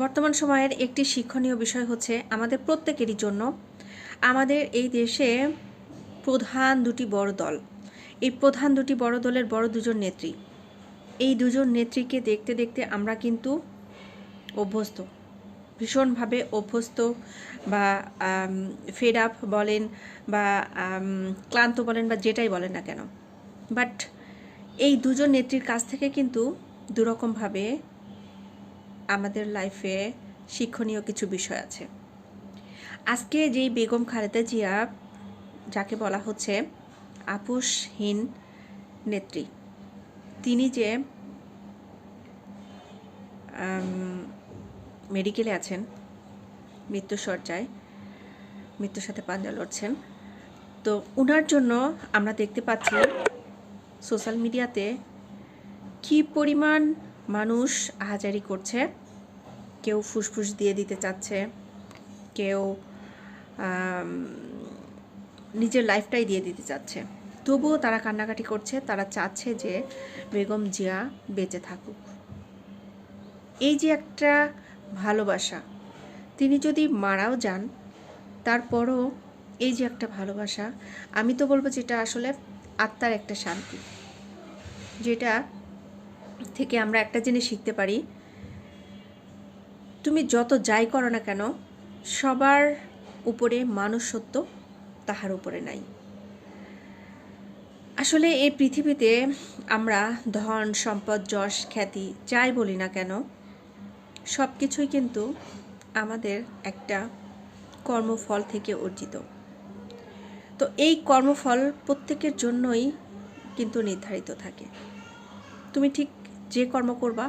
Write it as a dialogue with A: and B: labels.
A: বর্তমান সময়ের একটি শিক্ষণীয় বিষয় হচ্ছে আমাদের প্রত্যেকেরই জন্য আমাদের এই দেশে প্রধান দুটি বড় দল, এই প্রধান দুটি বড় দলের বড় দুজন নেত্রী, এই দুজন নেত্রীকে দেখতে দেখতে আমরা কিন্তু অভ্যস্ত, ভীষণভাবে অভ্যস্ত, বা ফেড আপ বলেন বা ক্লান্ত বলেন বা যেটাই বলেন না কেন। বাট এই দুজন নেত্রীর কাছ থেকে কিন্তু দুরকমভাবে আমাদের লাইফে শিক্ষণীয় কিছু বিষয় আছে। আজকে যেই বেগম খালেদা জিয়া, যাকে বলা হচ্ছে আপোষহীন নেত্রী, তিনি যে মেডিকেলে আছেন, মৃত্যুশয্যায়, মৃত্যুর সাথে পাঞ্জা লড়ছেন, তো ওনার জন্য আমরা দেখতে পাচ্ছি সোশ্যাল মিডিয়াতে কি পরিমাণ মানুষ আহাজারি করছে। কেউ ফুসফুস দিয়ে দিতে চাচ্ছে, কেউ নিজের লাইফটাই দিয়ে দিতে চাচ্ছে, তবুও তারা কান্নাকাটি করছে। তারা চাচ্ছে যে বেগম জিয়া বেঁচে থাকুক। এই যে একটা ভালোবাসা, তিনি যদি মারাও যান তারপরও এই যে একটা ভালোবাসা, আমি তো বলবো যেটা আসলে আত্মার একটা শান্তি, যেটা থেকে আমরা একটা জিনিস শিখতে পারি, তুমি যত যাই করো না কেন সবার উপরে মানুষত্ব তাহার উপরে নাই। আসলে এই পৃথিবীতে আমরা ধন সম্পদ যশ খ্যাতি যাই বলি না কেন, সব কিছুই কিন্তু আমাদের একটা কর্মফল থেকে অর্জিত। তো এই কর্মফল প্রত্যেকের জন্যই কিন্তু নির্ধারিত থাকে। তুমি ঠিক যে কর্ম করবা